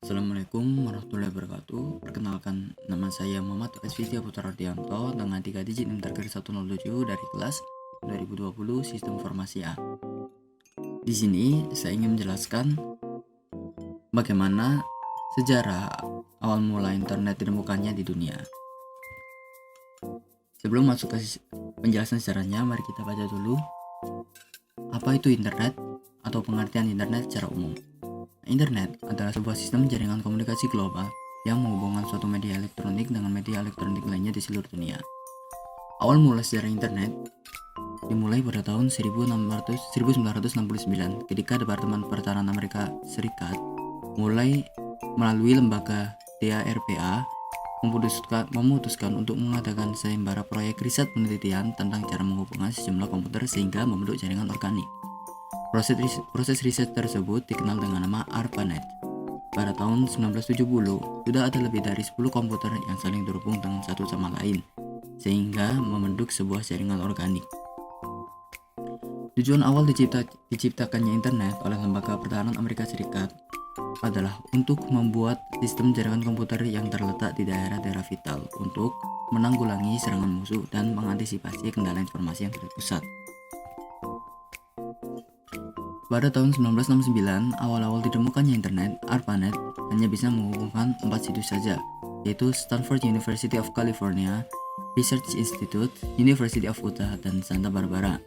Assalamualaikum warahmatullahi wabarakatuh. Perkenalkan, nama saya Muhammad Asfitia Putra Ardianto dengan 3 digit NIM terkait 107 dari kelas 2020 Sistem Informasi A. Di sini saya ingin menjelaskan bagaimana sejarah awal mula internet ditemukannya di dunia. Sebelum masuk ke penjelasan sejarahnya, mari kita baca dulu apa itu internet atau pengertian internet secara umum. Internet adalah sebuah sistem jaringan komunikasi global yang menghubungkan suatu media elektronik dengan media elektronik lainnya di seluruh dunia. Awal mula sejarah internet dimulai pada tahun 1969 ketika Departemen Pertahanan Amerika Serikat melalui lembaga DARPA memutuskan untuk mengadakan sayembara proyek riset penelitian tentang cara menghubungkan sejumlah komputer sehingga membentuk jaringan organik. Proses riset tersebut dikenal dengan nama ARPANET. Pada tahun 1970, sudah ada lebih dari 10 komputer yang saling terhubung dengan satu sama lain, sehingga membentuk sebuah jaringan organik. Tujuan awal diciptakannya internet oleh Lembaga Pertahanan Amerika Serikat adalah untuk membuat sistem jaringan komputer yang terletak di daerah-daerah vital untuk menanggulangi serangan musuh dan mengantisipasi kendala informasi yang terpusat. Pada tahun 1969, awal-awal ditemukannya internet, ARPANET hanya bisa menghubungkan 4 situs saja, yaitu Stanford University of California, Research Institute, University of Utah, dan Santa Barbara.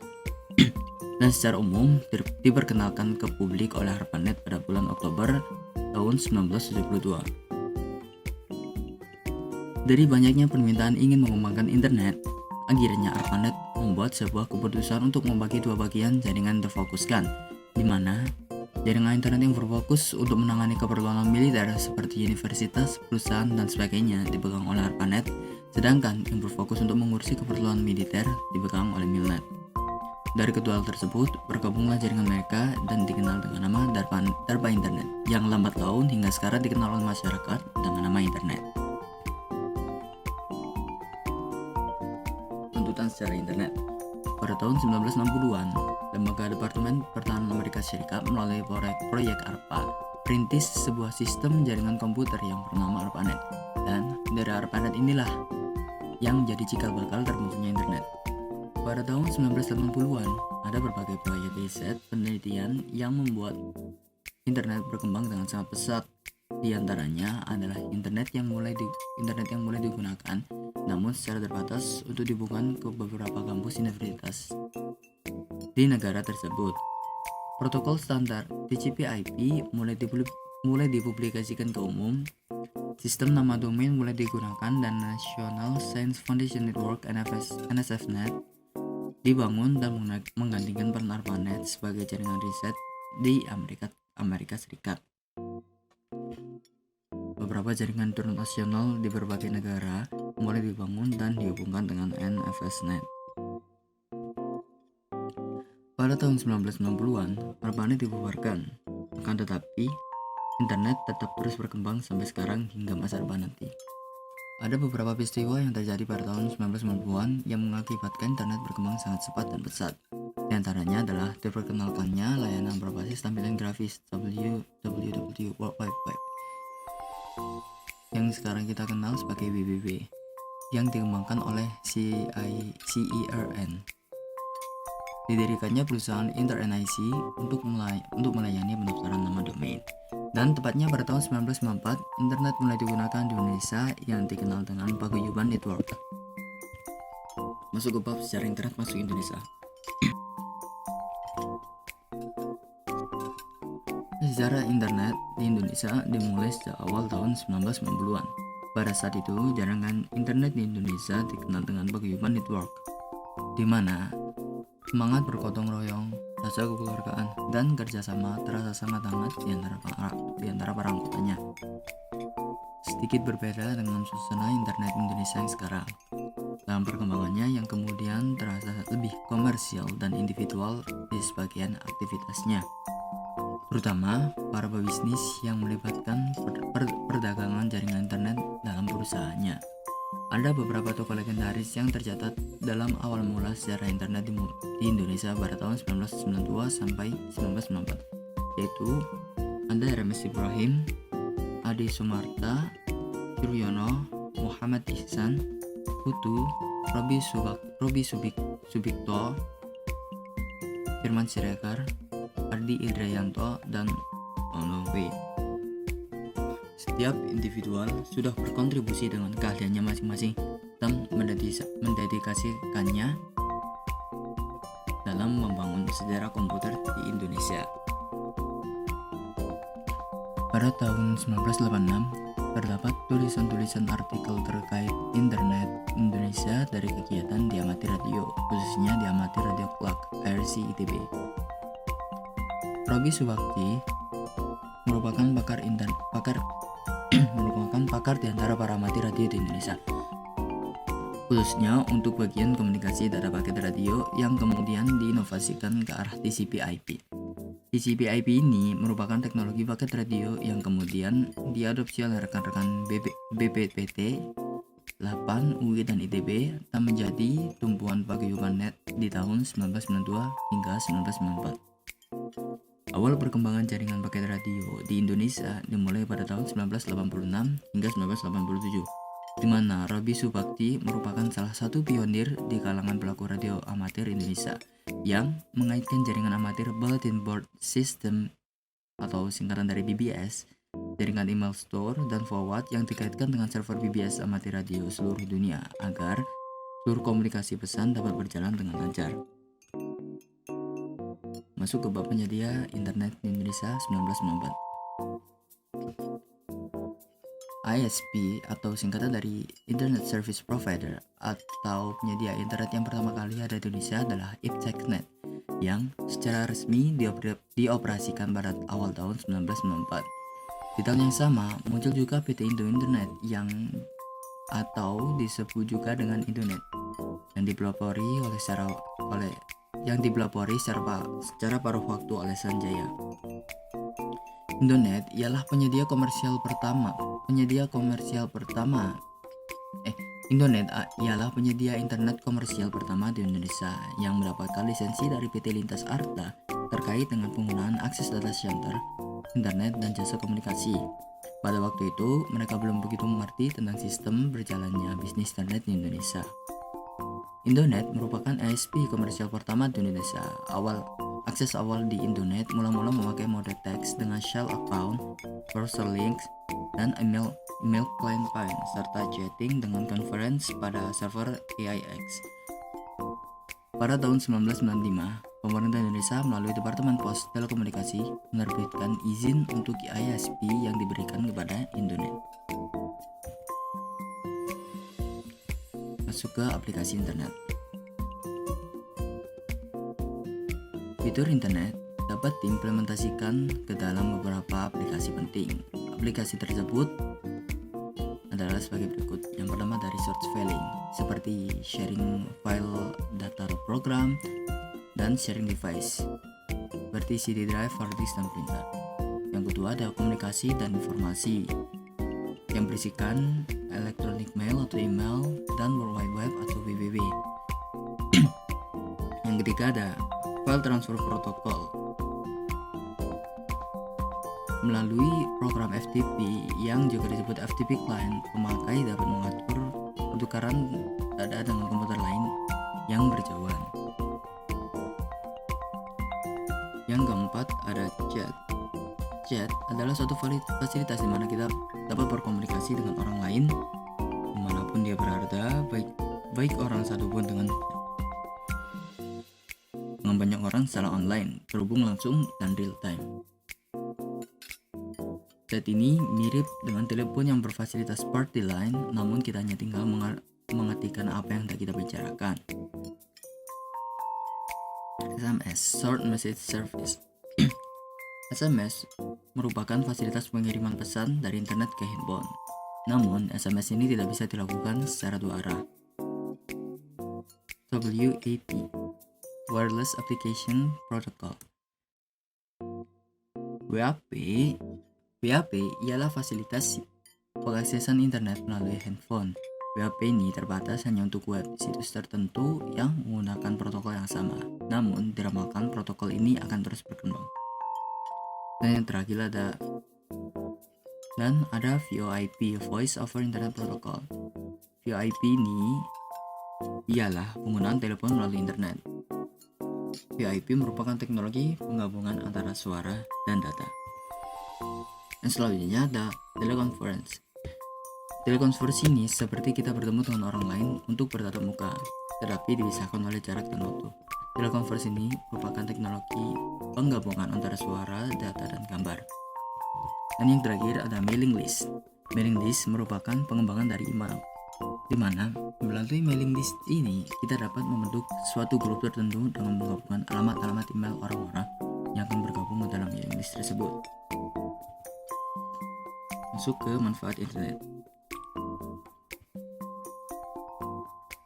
Dan secara umum diperkenalkan ke publik oleh ARPANET pada bulan Oktober tahun 1972. Dari banyaknya permintaan ingin mengembangkan internet, akhirnya ARPANET membuat sebuah keputusan untuk membagi dua bagian jaringan terfokuskan, di mana jaringan internet yang berfokus untuk menangani keperluan militer seperti universitas, perusahaan, dan sebagainya dipegang oleh ARPANET, sedangkan yang berfokus untuk mengurusi keperluan militer dipegang oleh Milnet. Dari kedua hal tersebut, bergabunglah jaringan mereka dan dikenal dengan nama DARPA Internet, yang lambat laun hingga sekarang dikenal oleh masyarakat dengan nama Internet. Tuntutan secara internet. Pada tahun 1960-an, Lembaga Departemen Pertahanan Amerika Serikat melalui proyek ARPA perintis sebuah sistem jaringan komputer yang bernama ARPANET, dan dari ARPANET inilah yang menjadi cikal bakal terbentuknya internet. Pada tahun 1980-an, ada berbagai proyek riset penelitian yang membuat internet berkembang dengan sangat pesat. Di antaranya adalah internet yang mulai digunakan, namun secara terbatas untuk dibuka ke beberapa kampus universitas di negara tersebut. Protokol standar TCP/IP mulai dipublikasikan ke umum. Sistem nama domain mulai digunakan dan National Science Foundation Network NSFNet dibangun dan menggantikan peran ARPANET sebagai jaringan riset di Amerika Serikat. Beberapa jaringan internasional di berbagai negara mulai dibangun dan dihubungkan dengan NFSNet. Pada tahun 1990-an, ARPANET dibubarkan. Akan tetapi, internet tetap terus berkembang sampai sekarang hingga masa depan nanti. Ada beberapa peristiwa yang terjadi pada tahun 1990-an yang mengakibatkan internet berkembang sangat cepat dan pesat. Di antaranya adalah diperkenalkannya layanan berbasis tampilan grafis WWW World Wide Web yang sekarang kita kenal sebagai WWW, yang dikembangkan oleh CERN. Didirikannya perusahaan InterNIC untuk melayani pendaftaran nama domain. Dan tepatnya pada tahun 1994, internet mulai digunakan di Indonesia yang dikenal dengan Paguyuban Network. Masuk ke bab sejarah internet masuk Indonesia. Sejarah internet di Indonesia dimulai sejak awal tahun 1990-an. Pada saat itu, jaringan internet di Indonesia dikenal dengan Paguyuban Network, di mana semangat bergotong royong, rasa kekeluargaan, dan kerjasama terasa sangat hangat di antara para anggotanya. Sedikit berbeda dengan suasana internet Indonesia yang sekarang. Dalam perkembangannya yang kemudian terasa lebih komersial dan individual di sebagian aktivitasnya, terutama para pebisnis yang melibatkan perdagangan jaringan internet dalam perusahaannya. Ada beberapa tokoh legendaris yang tercatat dalam awal mula sejarah internet di Indonesia pada tahun 1992 sampai 1994, yaitu ada Hermes Ibrahim, ada Adi Sumarta, Suryono, Muhammad Ihsan, Putu, Robi Subikto, Firman Siregar, Ardi Indrayanto, dan Ono W. Setiap individual sudah berkontribusi dengan keahliannya masing-masing dan mendedikasikannya dalam membangun sejarah komputer di Indonesia. Pada tahun 1986, terdapat tulisan-tulisan artikel terkait Internet Indonesia dari kegiatan di Amatir Radio, khususnya di Amatir Radio Club versi ITB. Robi Subakti merupakan pakar di antara para amatir radio di Indonesia, khususnya untuk bagian komunikasi data paket radio yang kemudian diinovasikan ke arah TCP/IP. TCP/IP ini merupakan teknologi paket radio yang kemudian diadopsi oleh rekan-rekan BPPT 8, UI, dan ITB dan menjadi tumpuan paguyuban net di tahun 1992 hingga 1994. Awal perkembangan jaringan paket radio di Indonesia dimulai pada tahun 1986 hingga 1987, di mana Robi Subakti merupakan salah satu pionir di kalangan pelaku radio amatir Indonesia yang mengaitkan jaringan amatir Bulletin Board System atau singkatan dari BBS, jaringan email store dan forward yang dikaitkan dengan server BBS amatir radio seluruh dunia agar seluruh komunikasi pesan dapat berjalan dengan lancar. Masuk ke bab penyedia internet di Indonesia 1994. ISP atau singkatan dari Internet Service Provider atau penyedia internet yang pertama kali ada di Indonesia adalah IPTEX.net yang secara resmi dioperasikan pada awal tahun 1994. Di tahun yang sama muncul juga PT Indo Internet yang atau disebut juga dengan Indonet yang dipelopori secara paruh waktu oleh Sanjaya. Indonet ialah penyedia komersial pertama. Indonet ialah penyedia internet komersial pertama di Indonesia yang mendapatkan lisensi dari PT Lintas Arta terkait dengan penggunaan akses data center, internet, dan jasa komunikasi. Pada waktu itu, mereka belum begitu mengerti tentang sistem berjalannya bisnis internet di Indonesia. Indonet merupakan ISP komersial pertama di Indonesia. Akses awal di Indonet mula-mula memakai mode teks dengan shell account, browser links, dan email client file, serta chatting dengan conference pada server AIX. Pada tahun 1995, pemerintah Indonesia melalui Departemen Pos Telekomunikasi menerbitkan izin untuk ISP yang diberikan kepada Indonet. Masuk ke aplikasi internet. Fitur internet dapat diimplementasikan ke dalam beberapa aplikasi penting. Aplikasi tersebut adalah sebagai berikut. Yang pertama dari search filing, seperti sharing file data program dan sharing device, seperti CD drive, hard disk, dan printer. Yang kedua ada komunikasi dan informasi yang berisikan electronic mail atau email dan World Wide Web atau WWW. Yang ketiga ada file transfer protokol melalui program FTP yang juga disebut FTP client. Pemakai dapat mengatur pertukaran data dengan komputer lain yang berjauhan. Yang keempat ada chat. Chat adalah suatu fasilitas di mana kita dapat berkomunikasi dengan orang lain dimanapun dia berada, baik orang satu pun dengan banyak orang secara online, terhubung langsung dan real time. Chat ini mirip dengan telepon yang berfasilitas party line, namun kita hanya tinggal mengetikkan apa yang kita bicarakan. SMS, Short Message Service. SMS merupakan fasilitas pengiriman pesan dari internet ke handphone. Namun, SMS ini tidak bisa dilakukan secara dua arah. WAP, Wireless Application Protocol. WAP ialah fasilitas pengaksesan internet melalui handphone. WAP ini terbatas hanya untuk web situs tertentu yang menggunakan protokol yang sama. Namun, diramalkan protokol ini akan terus berkembang. Dan yang terakhir ada Dan ada VoIP, Voice over Internet Protocol. VoIP ini ialah penggunaan telepon melalui internet. VoIP merupakan teknologi penggabungan antara suara dan data. Dan selanjutnya ada teleconference. Telekonferensi ini seperti kita bertemu dengan orang lain untuk bertatap muka, tetapi dipisahkan oleh jarak dan waktu. Telekonferensi ini merupakan teknologi penggabungan antara suara, data, dan gambar. Dan yang terakhir ada mailing list. Mailing list merupakan pengembangan dari email, di mana melalui mailing list ini kita dapat membentuk suatu grup tertentu dengan menggabungkan alamat-alamat email orang-orang yang akan bergabung ke dalam mailing list tersebut. Masuk ke manfaat internet.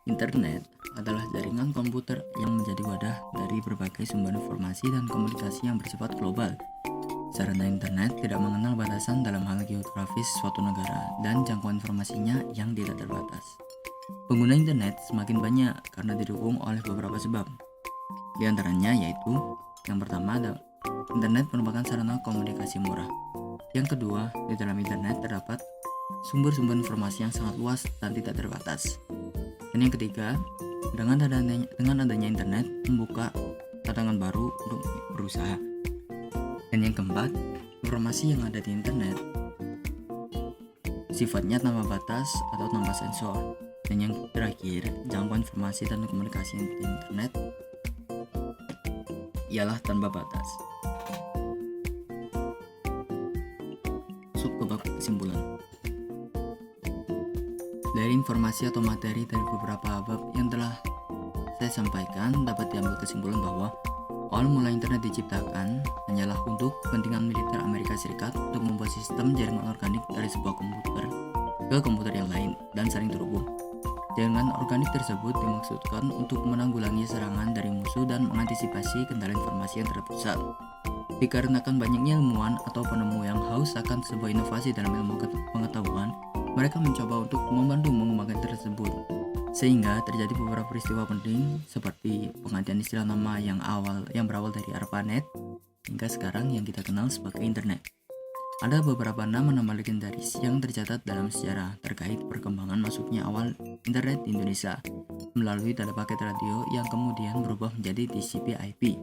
Internet adalah jaringan komputer yang menjadi wadah dari berbagai sumber informasi dan komunikasi yang bersifat global. Sarana internet tidak mengenal batasan dalam hal geografis suatu negara dan jangkauan informasinya yang tidak terbatas. Pengguna internet semakin banyak karena didukung oleh beberapa sebab. Di antaranya yaitu, yang pertama ada internet merupakan sarana komunikasi murah. Yang kedua, di dalam internet terdapat sumber-sumber informasi yang sangat luas dan tidak terbatas. Dan yang ketiga, dengan adanya internet membuka tantangan baru untuk berusaha. Dan yang keempat, informasi yang ada di internet sifatnya tanpa batas atau tanpa sensor. Dan yang terakhir, jangkauan informasi dan komunikasi di internet ialah tanpa batas. Masuk ke bab kesimpulan. Dari informasi atau materi dari beberapa bab yang telah saya sampaikan, dapat diambil kesimpulan bahwa awal mula internet diciptakan hanyalah untuk kepentingan militer Amerika Serikat untuk membuat sistem jaringan organik dari sebuah komputer ke komputer yang lain dan saling terhubung. Jaringan organik tersebut dimaksudkan untuk menanggulangi serangan dari musuh dan mengantisipasi kendala informasi yang terpusat. Dikarenakan banyaknya ilmuwan atau penemu yang haus akan sebuah inovasi dalam ilmu pengetahuan, mereka mencoba untuk membantu mengembangkan tersebut, sehingga terjadi beberapa peristiwa penting seperti penggantian istilah nama yang berawal dari ARPANET hingga sekarang yang kita kenal sebagai internet. Ada beberapa nama-nama legendaris yang tercatat dalam sejarah terkait perkembangan masuknya awal internet di Indonesia melalui tanda paket radio yang kemudian berubah menjadi TCP/IP.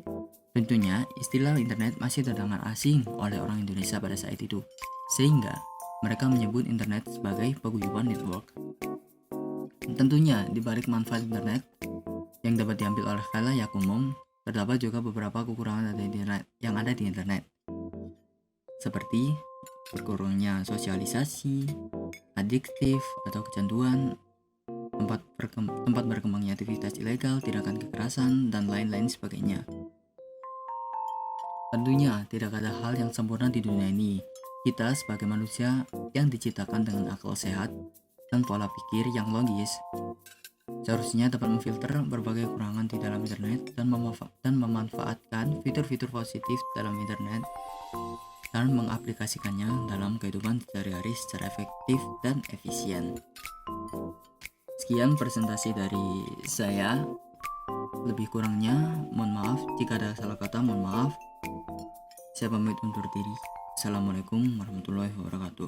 Tentunya istilah internet masih terdengar asing oleh orang Indonesia pada saat itu, sehingga mereka menyebut internet sebagai paguyuban network. Tentunya di balik manfaat internet yang dapat diambil oleh khalayak umum, terdapat juga beberapa kekurangan yang ada di internet, seperti berkurangnya sosialisasi, adiktif atau kecanduan, tempat berkembangnya aktivitas ilegal, tindakan kekerasan, dan lain-lain sebagainya. Tentunya tidak ada hal yang sempurna di dunia ini. Kita sebagai manusia yang diciptakan dengan akal sehat dan pola pikir yang logis, seharusnya dapat memfilter berbagai kekurangan di dalam internet dan memanfaatkan fitur-fitur positif dalam internet dan mengaplikasikannya dalam kehidupan sehari-hari secara efektif dan efisien. Sekian presentasi dari saya. Lebih kurangnya mohon maaf, jika ada salah kata mohon maaf. Saya pamit undur diri. Assalamualaikum warahmatullahi wabarakatuh.